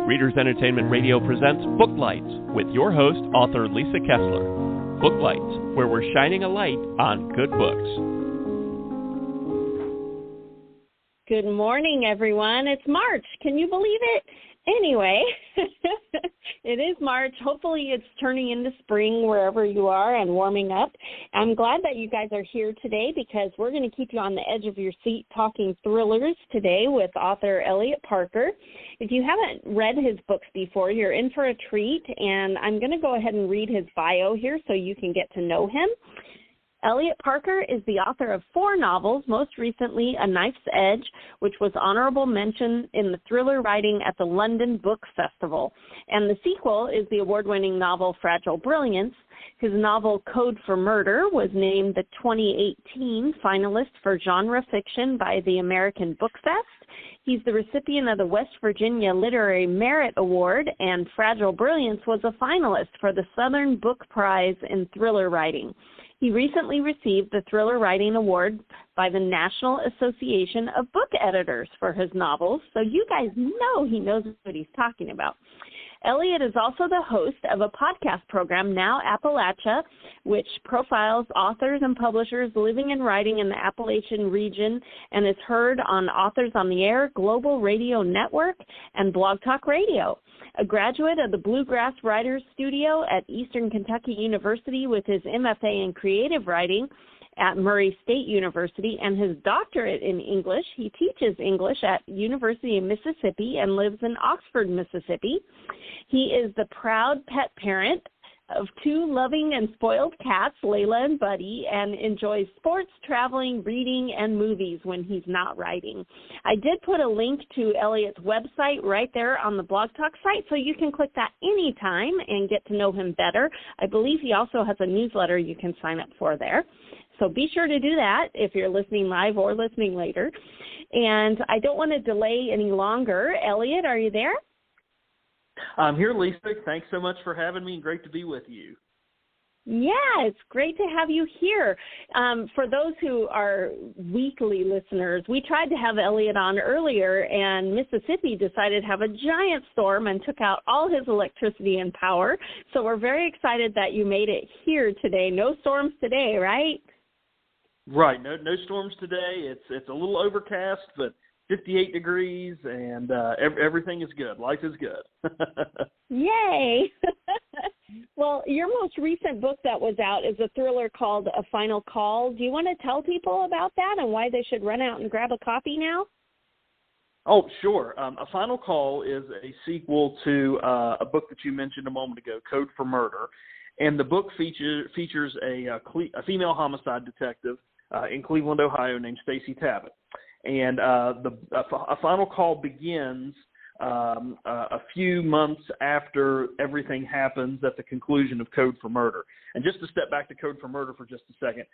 Readers Entertainment Radio presents Book Lights with your host, author Lisa Kessler. Book Lights, where we're shining a light on good books. Good morning, everyone. It's March. Can you believe it? Anyway, it is March. Hopefully it's turning into spring wherever you are and warming up. I'm glad that you guys are here today because we're going to keep you on the edge of your seat talking thrillers today with author Eliot Parker. If you haven't read his books before, you're in for a treat, and I'm going to go ahead and read his bio here so you can get to know him. Eliot Parker is the author of 4 novels, most recently A Knife's Edge, which was honorable mention in the thriller writing at the London Book Festival. And the sequel is the award-winning novel Fragile Brilliance. His novel Code for Murder was named the 2018 finalist for genre fiction by the American Book Fest. He's the recipient of the West Virginia Literary Merit Award, and Fragile Brilliance was a finalist for the Southern Book Prize in thriller writing. He recently received the Thriller Writing Award by the National Association of Book Editors for his novels, so you guys know he knows what he's talking about. Eliot is also the host of a podcast program, Now Appalachia, which profiles authors and publishers living and writing in the Appalachian region and is heard on Authors on the Air, Global Radio Network, and Blog Talk Radio. A graduate of the Bluegrass Writers Studio at Eastern Kentucky University with his MFA in Creative Writing at Murray State University and his doctorate in English, he teaches English at University of Mississippi and lives in Oxford, Mississippi. He is the proud pet parent of 2 loving and spoiled cats, Layla and Buddy, and enjoys sports, traveling, reading, and movies when he's not writing. I did put a link to Eliot's website right there on the Blog Talk site, so you can click that anytime and get to know him better. I believe he also has a newsletter you can sign up for there. So be sure to do that if you're listening live or listening later. And I don't want to delay any longer. Eliot, are you there? I'm here, Lisa. Thanks so much for having me, and great to be with you. Yeah, it's great to have you here. For those who are weekly listeners, we tried to have Eliot on earlier, and Mississippi decided to have a giant storm and took out all his electricity and power. So we're very excited that you made it here today. No storms today, right? Right. No storms today. It's a little overcast, but 58 degrees, and everything is good. Life is good. Yay! Well, your most recent book that was out is a thriller called A Final Call. Do you want to tell people about that and why they should run out and grab a copy now? Oh, sure. A Final Call is a sequel to a book that you mentioned a moment ago, Code for Murder. And the book features a female homicide detective in Cleveland, Ohio, named Stacey Tabbitt. And A Final Call begins a few months after everything happens at the conclusion of Code for Murder. And just to step back to Code for Murder for just a second,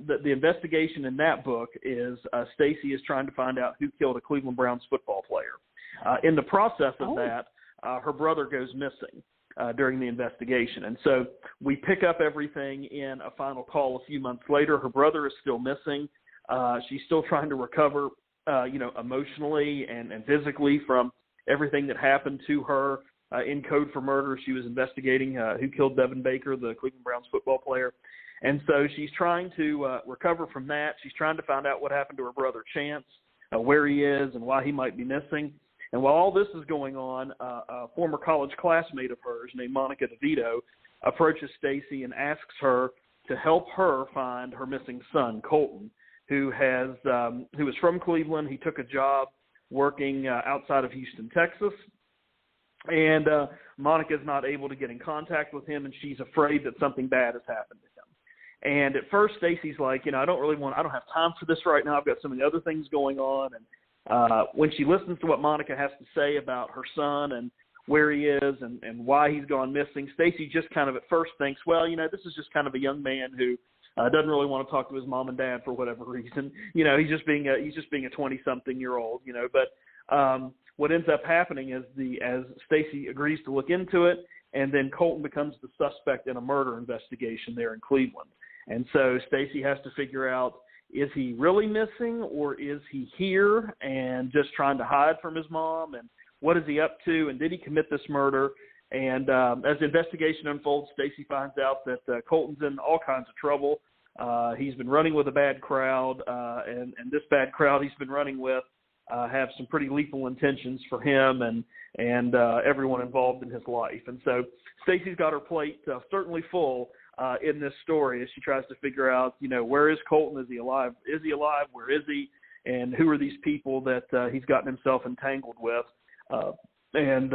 the investigation in that book is Stacey is trying to find out who killed a Cleveland Browns football player. In the process of that, her brother goes missing during the investigation. And so we pick up everything in A Final Call a few months later. Her brother is still missing. She's still trying to recover, emotionally and physically from everything that happened to her in Code for Murder. She was investigating who killed Devin Baker, the Cleveland Browns football player. And so she's trying to recover from that. She's trying to find out what happened to her brother Chance, where he is and why he might be missing. And while all this is going on, a former college classmate of hers named Monica DeVito approaches Stacey and asks her to help her find her missing son, Colton, who is from Cleveland. He took a job working outside of Houston, Texas, and Monica's not able to get in contact with him, and she's afraid that something bad has happened to him. And at first, Stacey's like, I don't have time for this right now. I've got so many other things going on. And when she listens to what Monica has to say about her son and where he is and why he's gone missing, Stacey just kind of at first thinks, well, this is just kind of a young man who doesn't really want to talk to his mom and dad for whatever reason. He's just being a 20-something-year-old. But what ends up happening is as Stacey agrees to look into it, and then Colton becomes the suspect in a murder investigation there in Cleveland. And so Stacey has to figure out, is he really missing, or is he here and just trying to hide from his mom? And what is he up to, and did he commit this murder? And as the investigation unfolds, Stacy finds out that Colton's in all kinds of trouble. He's been running with a bad crowd, and this bad crowd he's been running with have some pretty lethal intentions for him and everyone involved in his life. And so Stacy's got her plate certainly full in this story as she tries to figure out, where is Colton? Is he alive? Is he alive? Where is he? And who are these people that he's gotten himself entangled with? And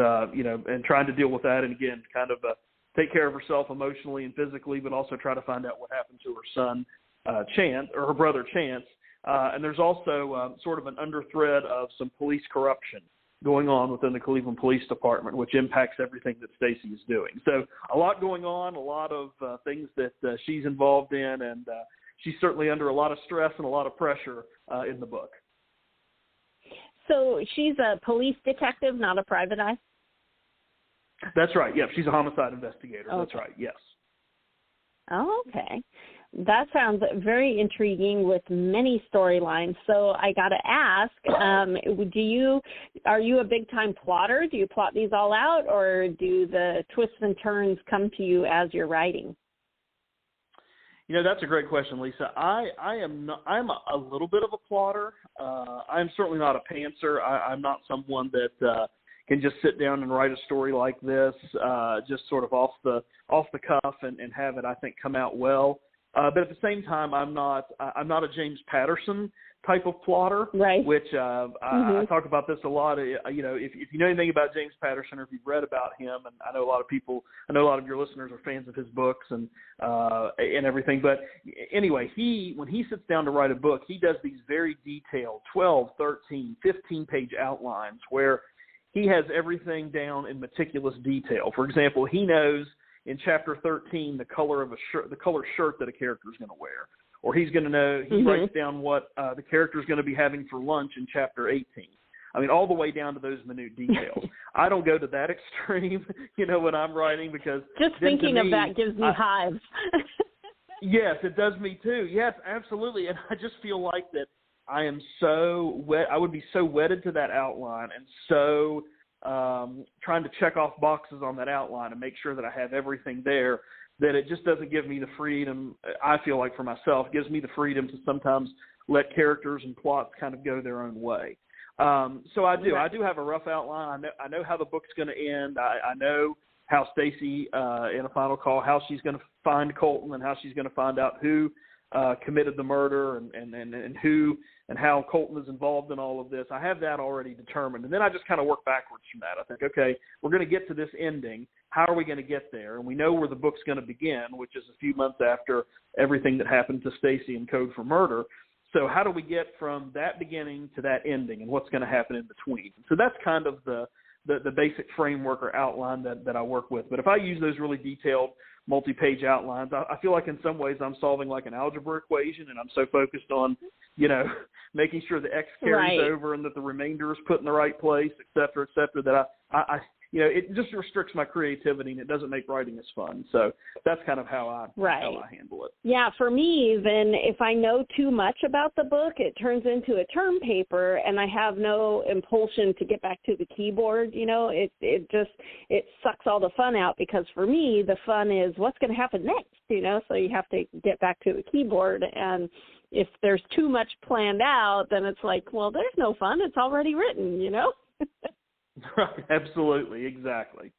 trying to deal with that. And again, kind of take care of herself emotionally and physically, but also try to find out what happened to her son, Chance, or her brother Chance. And there's also sort of an underthread of some police corruption going on within the Cleveland Police Department, which impacts everything that Stacy is doing. So a lot going on, a lot of things that she's involved in, and she's certainly under a lot of stress and a lot of pressure in the book. So she's a police detective, not a private eye? That's right. Yeah, she's a homicide investigator. Okay. That's right. Yes. Oh, okay. That sounds very intriguing with many storylines. So I got to ask, are you a big time plotter? Do you plot these all out, or do the twists and turns come to you as you're writing? That's a great question, Lisa. I'm a little bit of a plotter. I'm certainly not a pantser. I'm not someone that can just sit down and write a story like this, just sort of off the cuff and have it, I think, come out well. But at the same time, I'm not a James Patterson type of plotter, right? Which I talk about this a lot. If you know anything about James Patterson, or if you've read about him, and I know a lot of your listeners are fans of his books and everything. But anyway, when he sits down to write a book, he does these very detailed 12, 13, 15-page outlines where he has everything down in meticulous detail. For example, he knows in chapter 13 the color of the color shirt that a character is going to wear. Or he's going to know, he writes down what the character is going to be having for lunch in chapter 18. I mean, all the way down to those minute details. I don't go to that extreme, when I'm writing, because just thinking of that gives me hives. Yes, it does me too. Yes, absolutely. And I just feel like that I am so I would be so wedded to that outline and so trying to check off boxes on that outline and make sure that I have everything there, that it just doesn't give me the freedom, I feel like for myself, gives me the freedom to sometimes let characters and plots kind of go their own way. So I do. I do have a rough outline. I know how the book's going to end. I know how Stacy, in a final call, how she's going to find Colton and how she's going to find out who committed the murder and who and how Colton is involved in all of this. I have that already determined. And then I just kind of work backwards from that. I think, okay, we're going to get to this ending. How are we going to get there? And we know where the book's going to begin, which is a few months after everything that happened to Stacy in Code for Murder. So how do we get from that beginning to that ending, and what's going to happen in between? So that's kind of the basic framework or outline that I work with. But if I use those really detailed multi-page outlines, I feel like in some ways I'm solving like an algebra equation, and I'm so focused on, making sure the X carries over and that the remainder is put in the right place, et cetera, that I it just restricts my creativity, and it doesn't make writing as fun. So that's kind of how I handle it. Yeah, for me, then if I know too much about the book, it turns into a term paper, and I have no impulsion to get back to the keyboard. It sucks all the fun out, because for me, the fun is what's going to happen next. So you have to get back to the keyboard, and if there's too much planned out, then it's like, well, there's no fun. It's already written, Right, absolutely, exactly.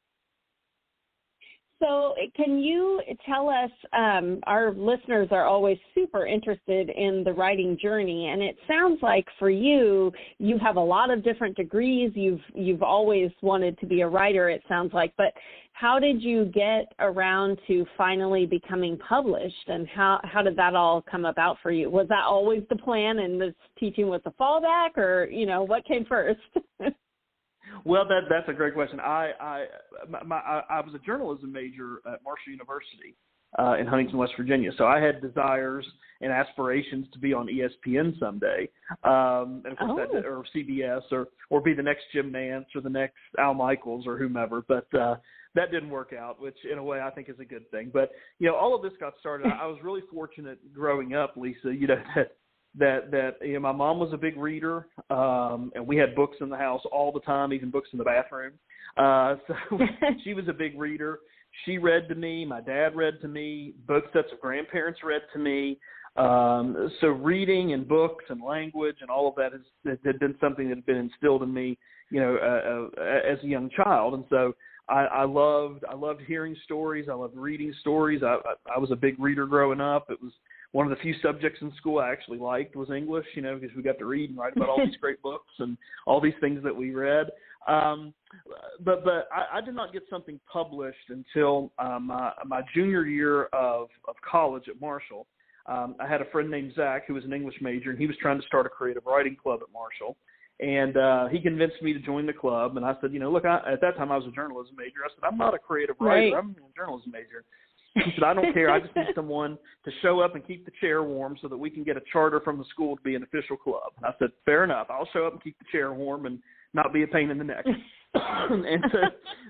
So can you tell us, our listeners are always super interested in the writing journey, and it sounds like for you, you have a lot of different degrees. You've always wanted to be a writer, it sounds like, but how did you get around to finally becoming published, and how did that all come about for you? Was that always the plan, and this teaching was the fallback, or, what came first? Well, that's a great question. I was a journalism major at Marshall University in Huntington, West Virginia. So I had desires and aspirations to be on ESPN someday, and of course or CBS or be the next Jim Nance or the next Al Michaels or whomever. But that didn't work out, which in a way I think is a good thing. But all of this got started. I was really fortunate growing up, Lisa. that my mom was a big reader, and we had books in the house all the time, even books in the bathroom. So she was a big reader. She read to me. My dad read to me. Both sets of grandparents read to me. So reading and books and language and all of that had been something that had been instilled in me, as a young child. And so I loved hearing stories. I loved reading stories. I was a big reader growing up. It was one of the few subjects in school I actually liked was English, because we got to read and write about all these great books and all these things that we read. But I did not get something published until my junior year of college at Marshall. I had a friend named Zach who was an English major, and he was trying to start a creative writing club at Marshall. And he convinced me to join the club. And I said, look, at that time I was a journalism major. I said, I'm not a creative writer. Right. I'm a journalism major. He said, I don't care. I just need someone to show up and keep the chair warm so that we can get a charter from the school to be an official club. And I said, fair enough. I'll show up and keep the chair warm and not be a pain in the neck. And so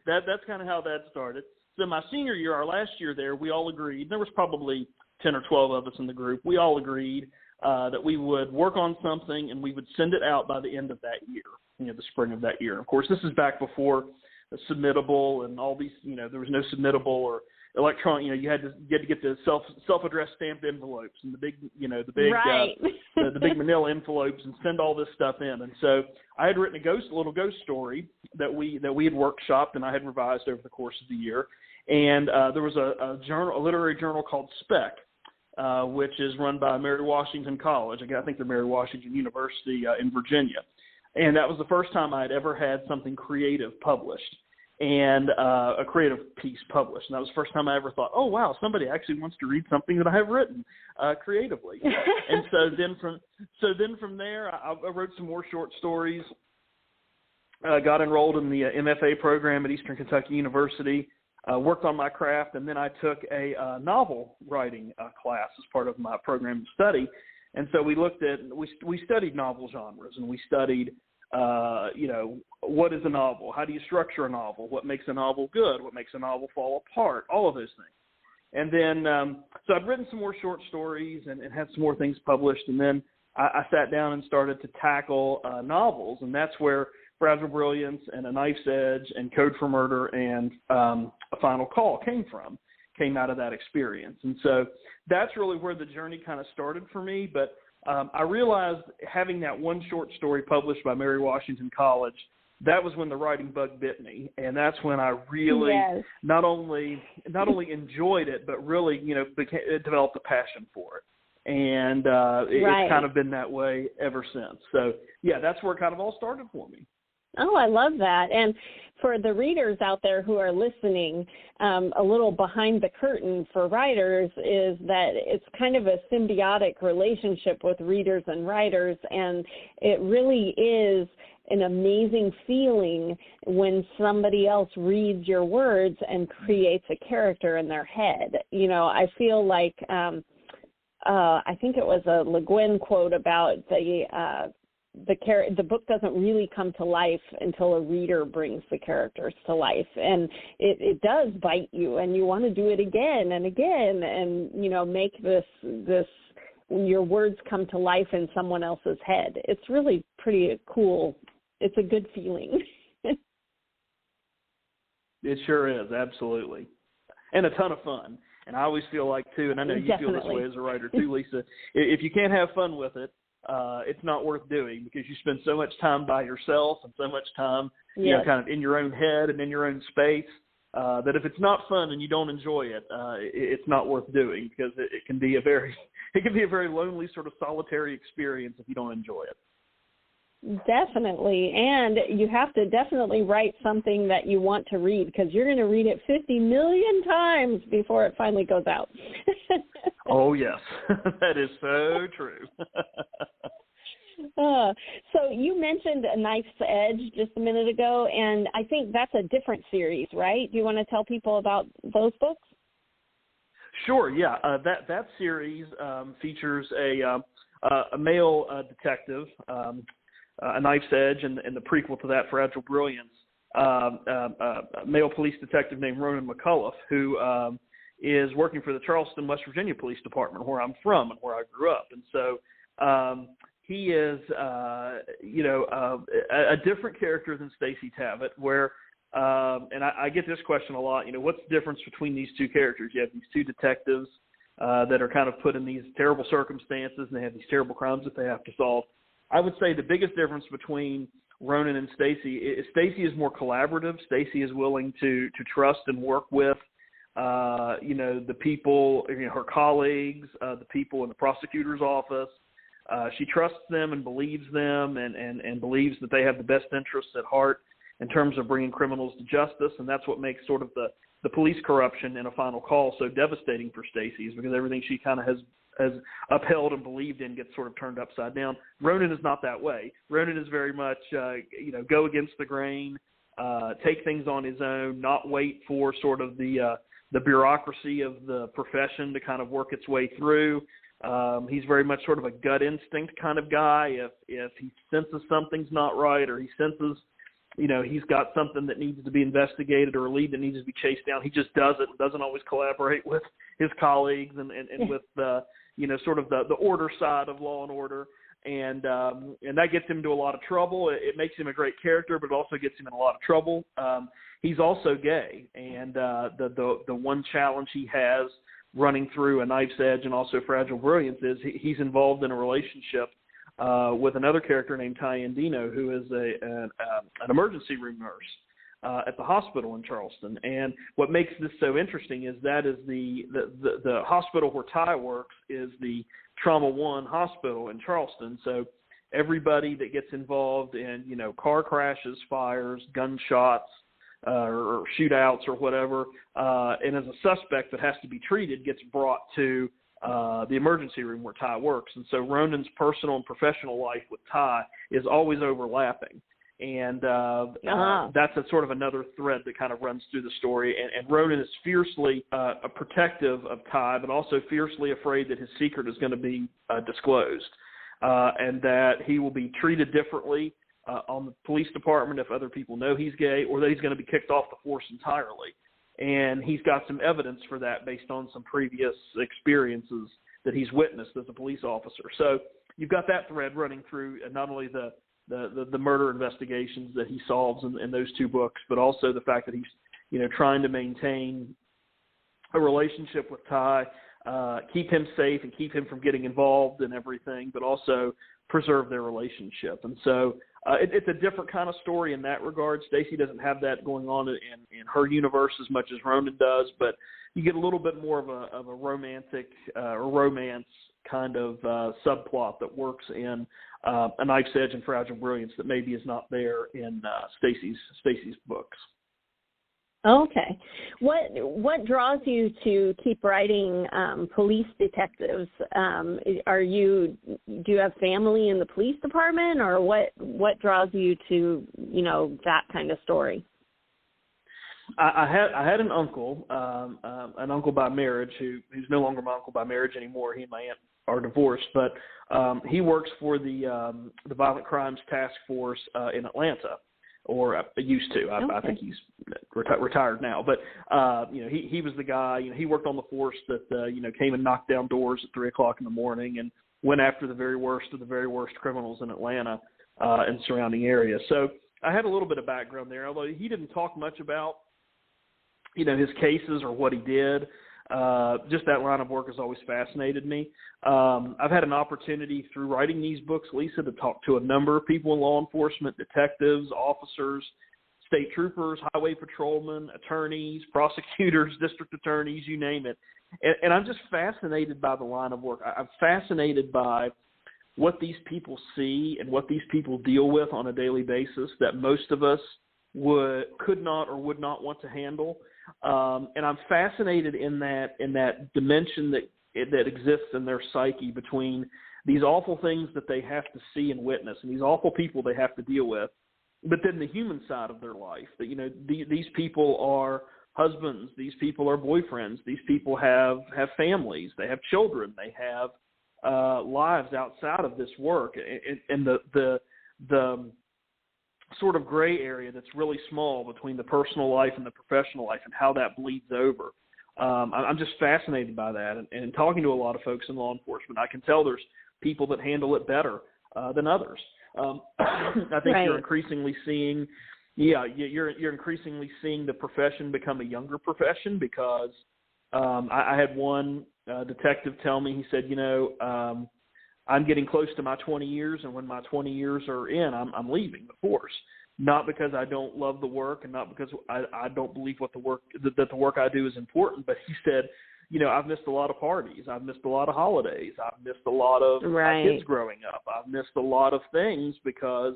that's kind of how that started. So my senior year, our last year there, we all agreed. There was probably 10 or 12 of us in the group. We all agreed that we would work on something and we would send it out by the end of that year, the spring of that year. Of course, this is back before the submittable and all these, there was no submittable or electronic, you had to get the self-addressed stamped envelopes and the big right. the big manila envelopes and send all this stuff in. And so I had written a little ghost story that we had workshopped and I had revised over the course of the year. And there was a literary journal called Spec, which is run by Mary Washington College. I think they're Mary Washington University in Virginia. And that was the first time I had ever had something creative published and a creative piece published. And that was the first time I ever thought, oh, wow, somebody actually wants to read something that I have written creatively. And so then from there, I wrote some more short stories, got enrolled in the MFA program at Eastern Kentucky University, worked on my craft, and then I took a novel writing class as part of my program of study. And so we studied novel genres, and we studied, what is a novel? How do you structure a novel? What makes a novel good? What makes a novel fall apart? All of those things. And then, so I'd written some more short stories and had some more things published. And then I sat down and started to tackle novels. And that's where Fragile Brilliance and A Knife's Edge and Code for Murder and A Final Call came out of that experience. And so that's really where the journey kind of started for me. But I realized having that one short story published by Mary Washington College, that was when the writing bug bit me. And that's when I really not only enjoyed it, but really, developed a passion for it. And it's kind of been that way ever since. So, yeah, that's where it kind of all started for me. Oh, I love that. And for the readers out there who are listening, a little behind the curtain for writers is that it's kind of a symbiotic relationship with readers and writers, and it really is an amazing feeling when somebody else reads your words and creates a character in their head. I feel like I think it was a Le Guin quote about the book doesn't really come to life until a reader brings the characters to life, and it does bite you, and you want to do it again and again, and make this your words come to life in someone else's head. It's really pretty cool. It's a good feeling. It sure is, absolutely, and a ton of fun. And I always feel like too, and I know you feel this way as a writer too, Lisa. If you can't have fun with it, it's not worth doing, because you spend so much time by yourself and so much time, kind of in your own head and in your own space, that if it's not fun and you don't enjoy it, it's not worth doing, because it can be a very lonely, sort of solitary experience if you don't enjoy it. Definitely. And you have to definitely write something that you want to read, because you're going to read it 50 million times before it finally goes out. Oh, yes. That is so true. So you mentioned A Knife's Edge just a minute ago, and I think that's a different series, right? Do you want to tell people about those books? Sure, yeah. That series features a male detective, A Knife's Edge, and the prequel to that, Fragile Brilliance, a male police detective named Ronan McCullough, who is working for the Charleston, West Virginia Police Department, where I'm from and where I grew up. And so He is, a different character than Stacy Tabbitt, where, and I get this question a lot, what's the difference between these two characters? You have these two detectives that are kind of put in these terrible circumstances, and they have these terrible crimes that they have to solve. I would say the biggest difference between Ronan and Stacy is more collaborative. Stacy is willing to trust and work with, the people, her colleagues, the people in the prosecutor's office. She trusts them and believes them and believes that they have the best interests at heart in terms of bringing criminals to justice, and that's what makes sort of the police corruption in A Final Call so devastating for Stacy, is because everything she kind of has upheld and believed in gets sort of turned upside down. Ronan is not that way. Ronan is very much, go against the grain, take things on his own, not wait for sort of the bureaucracy of the profession to kind of work its way through. He's very much sort of a gut instinct kind of guy. If he senses something's not right, or he senses, he's got something that needs to be investigated or a lead that needs to be chased down, he just does it and doesn't always collaborate with his colleagues and with sort of the order side of Law and Order. And that gets him into a lot of trouble. It makes him a great character, but it also gets him in a lot of trouble. He's also gay, and the one challenge he has running through A Knife's Edge and also Fragile Brilliance is he's involved in a relationship with another character named Ty Andino, who is an emergency room nurse at the hospital in Charleston. And what makes this so interesting is that is the hospital where Ty works is the Trauma One hospital in Charleston. So everybody that gets involved in, car crashes, fires, gunshots, or shootouts or whatever, and as a suspect that has to be treated, gets brought to the emergency room where Ty works. And so Ronan's personal and professional life with Ty is always overlapping. And that's a sort of another thread that kind of runs through the story. And Ronan is fiercely protective of Ty, but also fiercely afraid that his secret is going to be disclosed, and that he will be treated differently on the police department if other people know he's gay, or that he's going to be kicked off the force entirely. And he's got some evidence for that based on some previous experiences that he's witnessed as a police officer. So you've got that thread running through not only the murder investigations that he solves in those two books, but also the fact that he's, trying to maintain a relationship with Ty, keep him safe and keep him from getting involved in everything, but also preserve their relationship. And so it's a different kind of story in that regard. Stacy doesn't have that going on in her universe as much as Ronan does, but you get a little bit more of a romantic or romance kind of subplot that works in A Knife's Edge and Fragile Brilliance that maybe is not there in Stacy's books. Okay. What draws you to keep writing police detectives? Do you have family in the police department, or what draws you to that kind of story? I had an uncle by marriage who's no longer my uncle by marriage anymore. He and my aunt are divorced, but he works for the Violent Crimes Task Force in Atlanta. Or used to. I think he's retired now. But he was the guy. He worked on the force that came and knocked down doors at 3:00 in the morning and went after the very worst of the very worst criminals in Atlanta and surrounding areas. So I had a little bit of background there, although he didn't talk much about his cases or what he did. Just that line of work has always fascinated me. I've had an opportunity through writing these books, Lisa, to talk to a number of people in law enforcement, detectives, officers, state troopers, highway patrolmen, attorneys, prosecutors, district attorneys, you name it. And I'm just fascinated by the line of work. I'm fascinated by what these people see and what these people deal with on a daily basis that most of us could not or would not want to handle. And I'm fascinated in that dimension that exists in their psyche between these awful things that they have to see and witness and these awful people they have to deal with, but then the human side of their life, that, these people are husbands, these people are boyfriends, these people have families, they have children, they have lives outside of this work. And the sort of gray area that's really small between the personal life and the professional life and how that bleeds over. I'm just fascinated by that. And talking to a lot of folks in law enforcement, I can tell there's people that handle it better than others. I think you're increasingly seeing, you're increasingly seeing the profession become a younger profession because I had one detective tell me, he said, I'm getting close to my 20 years, and when my 20 years are in, I'm leaving the force. Not because I don't love the work and not because I don't believe that the work I do is important, but he said, I've missed a lot of parties. I've missed a lot of holidays. I've missed a lot of kids growing up. I've missed a lot of things because,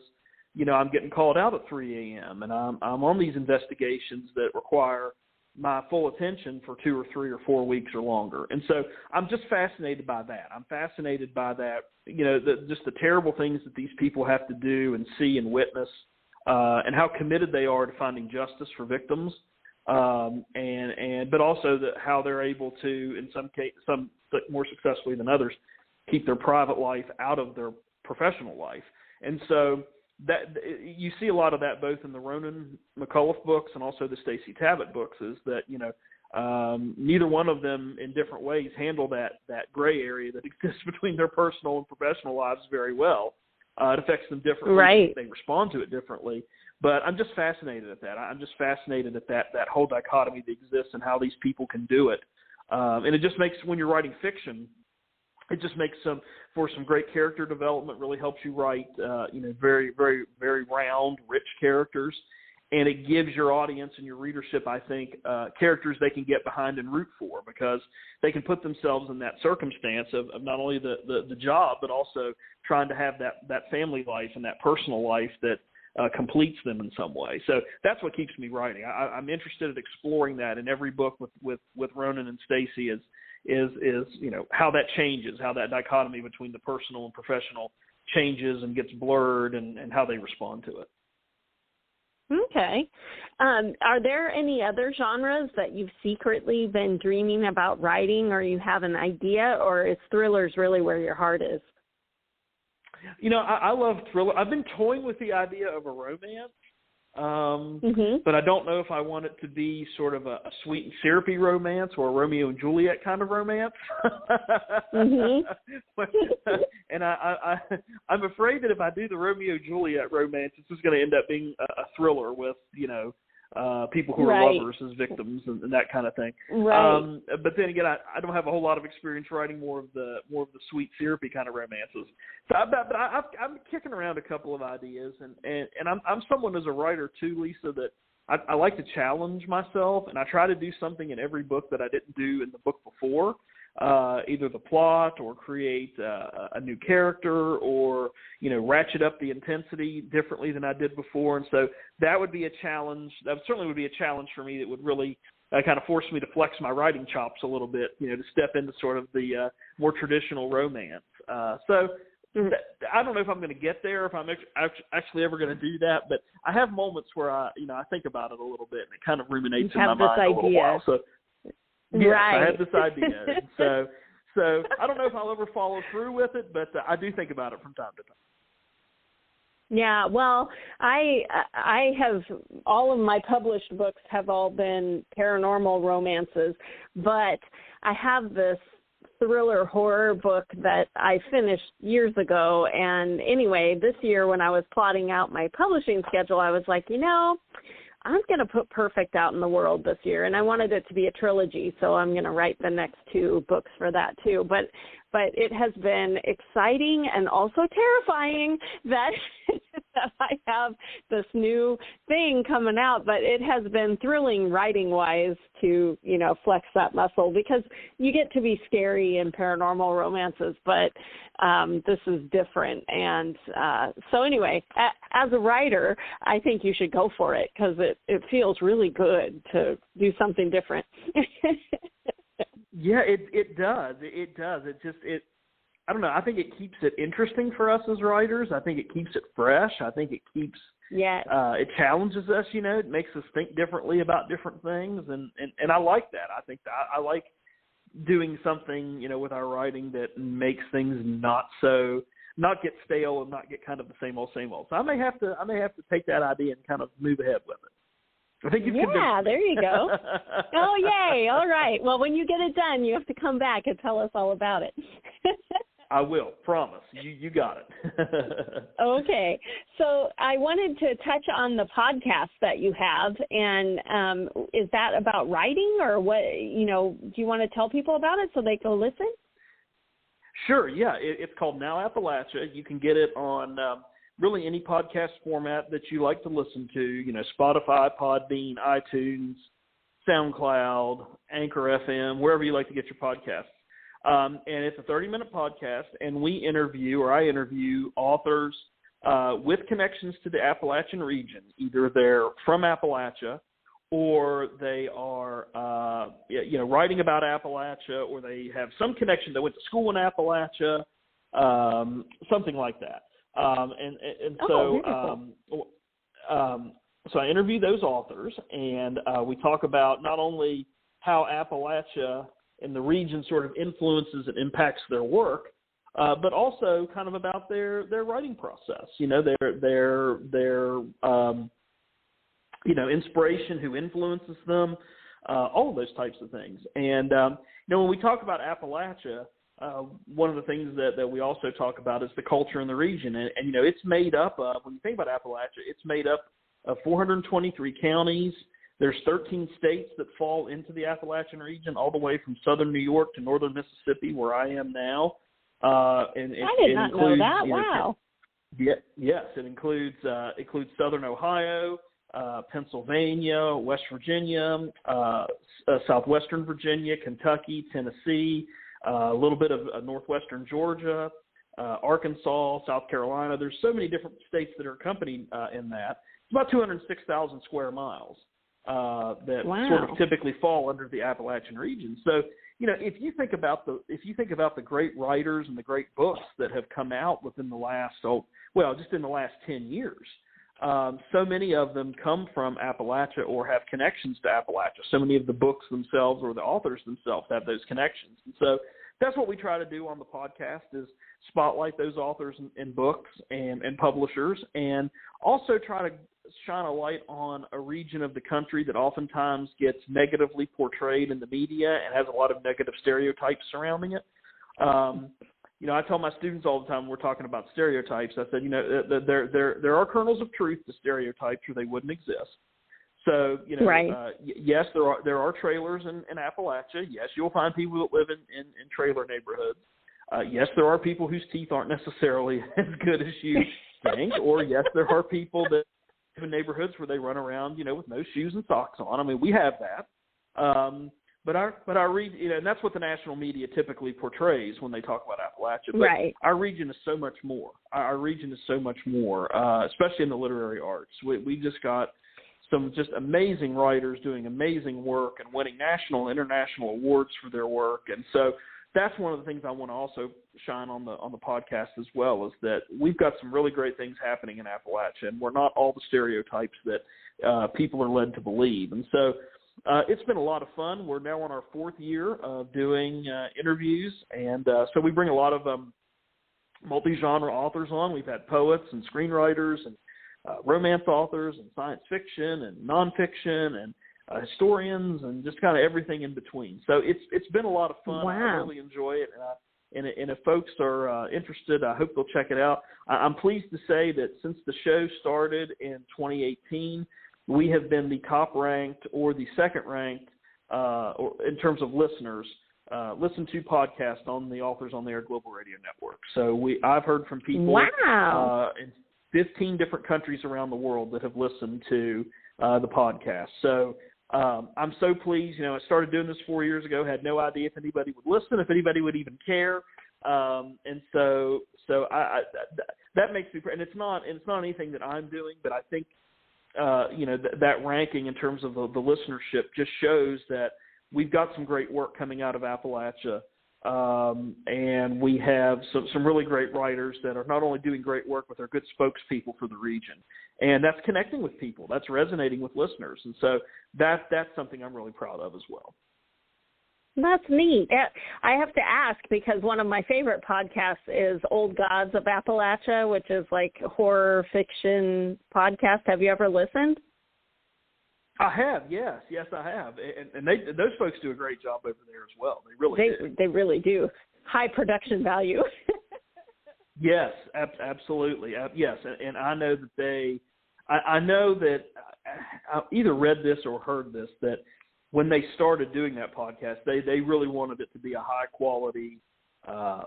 I'm getting called out at 3 a.m. and I'm on these investigations that require my full attention for 2 or 3 or 4 weeks or longer. And so I'm just fascinated by that. I'm fascinated by that, just the terrible things that these people have to do and see and witness, and how committed they are to finding justice for victims, but also how they're able to, in some cases, some more successfully than others, keep their private life out of their professional life. And so that you see a lot of that both in the Ronan McCullough books and also the Stacey Tabbitt books, is that neither one of them in different ways handle that gray area that exists between their personal and professional lives very well. It affects them differently. Right. They respond to it differently. But I'm just fascinated at that. I'm just fascinated at that whole dichotomy that exists and how these people can do it. And it just makes, when you're writing fiction, it just makes for some great character development, really helps you write, very, very, very round, rich characters. And it gives your audience and your readership, I think, characters they can get behind and root for, because they can put themselves in that circumstance of not only the job, but also trying to have that family life and that personal life that completes them in some way. So that's what keeps me writing. I'm interested in exploring that in every book with Ronan and Stacey is how that changes, how that dichotomy between the personal and professional changes and gets blurred, and how they respond to it. Okay. Are there any other genres that you've secretly been dreaming about writing, or you have an idea, or is thrillers really where your heart is? I love thriller. I've been toying with the idea of a romance, but I don't know if I want it to be sort of a sweet and syrupy romance or a Romeo and Juliet kind of romance. And I'm afraid that if I do the Romeo and Juliet romance, it's just going to end up being a thriller with, people who are lovers as victims and that kind of thing. Right. But then again, I don't have a whole lot of experience writing more of the sweet, syrupy kind of romances. So I'm kicking around a couple of ideas, and I'm someone as a writer too, Lisa, that I like to challenge myself, and I try to do something in every book that I didn't do in the book before. Either the plot or create a new character or, ratchet up the intensity differently than I did before. And so that would be a challenge. That certainly would be a challenge for me that would really kind of force me to flex my writing chops a little bit, to step into sort of the more traditional romance. So I don't know if I'm going to get there, if I'm actually ever going to do that, but I have moments where I think about it a little bit, and it kind of ruminates in my mind a little while. So yes, right. I had this idea. So I don't know if I'll ever follow through with it, but I do think about it from time to time. Yeah, well, I have, all of my published books have all been paranormal romances, but I have this thriller horror book that I finished years ago. And anyway, this year when I was plotting out my publishing schedule, I was like, I'm going to put Perfect out in the world this year, and I wanted it to be a trilogy, so I'm going to write the next 2 books for that too. But it has been exciting and also terrifying that that I have this new thing coming out. But it has been thrilling writing-wise to, flex that muscle, because you get to be scary in paranormal romances, but this is different. And so anyway, as a writer, I think you should go for it, because it feels really good to do something different. Yeah, it does. It does. I don't know. I think it keeps it interesting for us as writers. I think it keeps it fresh. I think it keeps, it challenges us, it makes us think differently about different things. And I like that. I think I like doing something, with our writing that makes things not get stale and not get kind of the same old. So I may have to take that idea and kind of move ahead with it. I think you've convinced me. There you go. Oh, yay. All right. Well, when you get it done, you have to come back and tell us all about it. I will, promise. You got it. Okay. So I wanted to touch on the podcast that you have, and is that about writing, or what, do you want to tell people about it so they go listen? Sure, yeah. It's called Now Appalachia. You can get it on really any podcast format that you like to listen to, Spotify, Podbean, iTunes, SoundCloud, Anchor FM, wherever you like to get your podcasts. And it's a 30-minute podcast, and I interview authors with connections to the Appalachian region. Either they're from Appalachia, or they are, writing about Appalachia, or they have some connection. They went to school in Appalachia, something like that. So I interview those authors, and we talk about not only how Appalachia and the region sort of influences and impacts their work, but also kind of about their writing process. Their inspiration, who influences them, all of those types of things. And when we talk about Appalachia, one of the things that we also talk about is the culture in the region, and it's made up of, when you think about Appalachia, it's made up of 423 counties. There's 13 states that fall into the Appalachian region, all the way from southern New York to northern Mississippi, where I am now. And I did not know that. Wow. Yes, it includes southern Ohio, Pennsylvania, West Virginia, southwestern Virginia, Kentucky, Tennessee, a little bit of northwestern Georgia, Arkansas, South Carolina. There's so many different states that are accompanied in that. It's about 206,000 square miles. That sort of typically fall under the Appalachian region. So, if you think about the great writers and the great books that have come out within the last, just in the last 10 years, so many of them come from Appalachia or have connections to Appalachia. So many of the books themselves or the authors themselves have those connections. And so that's what we try to do on the podcast, is spotlight those authors and books and publishers, and also try to shine a light on a region of the country that oftentimes gets negatively portrayed in the media and has a lot of negative stereotypes surrounding it. I tell my students all the time, we're talking about stereotypes, I said, there are kernels of truth to stereotypes, or they wouldn't exist. So, right. Yes, there are trailers in Appalachia. Yes, you'll find people that live in trailer neighborhoods. Yes, there are people whose teeth aren't necessarily as good as you think. Or yes, there are people that live in neighborhoods where they run around, with no shoes and socks on. I mean, we have that. But our region, and that's what the national media typically portrays when they talk about Appalachia. But right. Our region is so much more. Our region is so much more, especially in the literary arts. We just got some just amazing writers doing amazing work and winning national and international awards for their work. And so that's one of the things I want to also shine on the podcast as well, is that we've got some really great things happening in Appalachia, and we're not all the stereotypes that people are led to believe. And so it's been a lot of fun. We're now on our 4th year of doing interviews, and so we bring a lot of multi-genre authors on. We've had poets and screenwriters and romance authors and science fiction and nonfiction and historians and just kind of everything in between. So it's been a lot of fun. Wow. I really enjoy it. And if folks are interested, I hope they'll check it out. I'm pleased to say that since the show started in 2018, we have been the top-ranked or the second-ranked or in terms of listeners, listen to podcasts on the Authors on the Air Global Radio Network. So I've heard from people in 15 different countries around the world that have listened to the podcast. So I'm so pleased. I started doing this 4 years ago, had no idea if anybody would listen, if anybody would even care. And so that makes me, and it's not anything that I'm doing, but I think, that ranking in terms of the listenership just shows that we've got some great work coming out of Appalachia. And we have some really great writers that are not only doing great work, but they're good spokespeople for the region. And that's connecting with people. That's resonating with listeners. And so that's something I'm really proud of as well. That's neat. I have to ask, because one of my favorite podcasts is Old Gods of Appalachia, which is like horror fiction podcast. Have you ever listened? I have, yes, I have, and those folks do a great job over there as well. They really do. They really do. High production value. Yes, absolutely. Yes, and I know that I know that I either read this or heard this, that when they started doing that podcast, they really wanted it to be a high quality a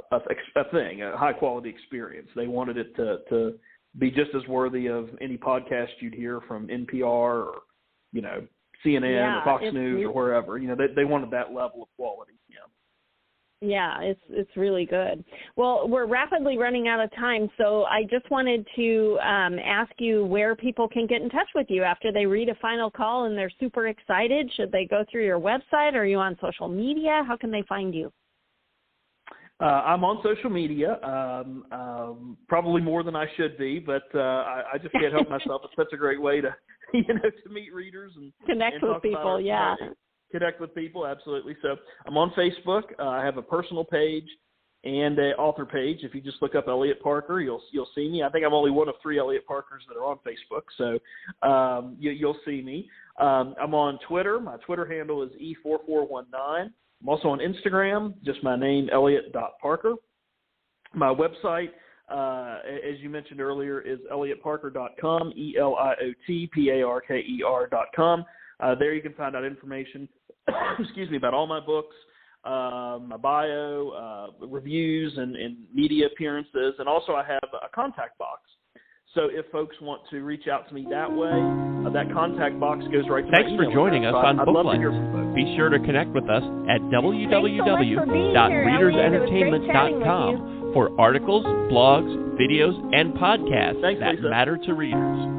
high quality experience. They wanted it to be just as worthy of any podcast you'd hear from NPR or, CNN or Fox News or wherever. They wanted that level of quality. Yeah, it's really good. Well, we're rapidly running out of time, so I just wanted to ask you where people can get in touch with you after they read A Final Call and they're super excited. Should they go through your website? Are you on social media? How can they find you? I'm on social media, probably more than I should be, but I just can't help myself. It's such a great way to, to meet readers and connect with people. Connect with people, absolutely. So I'm on Facebook. I have a personal page and an author page. If you just look up Eliot Parker, you'll see me. I think I'm only one of 3 Eliot Parkers that are on Facebook, so you'll see me. I'm on Twitter. My Twitter handle is E4419. I'm also on Instagram, just my name, Eliot.Parker. My website, as you mentioned earlier, is EliotParker.com, EliotParker.com. There you can find out information, about all my books, my bio, reviews, and media appearances. And also I have a contact box. So if folks want to reach out to me that way, that contact box goes right to my email. Thanks for joining us on Booklights. Be sure to connect with us at www.readersentertainment.com for articles, blogs, videos, and podcasts that matter to readers.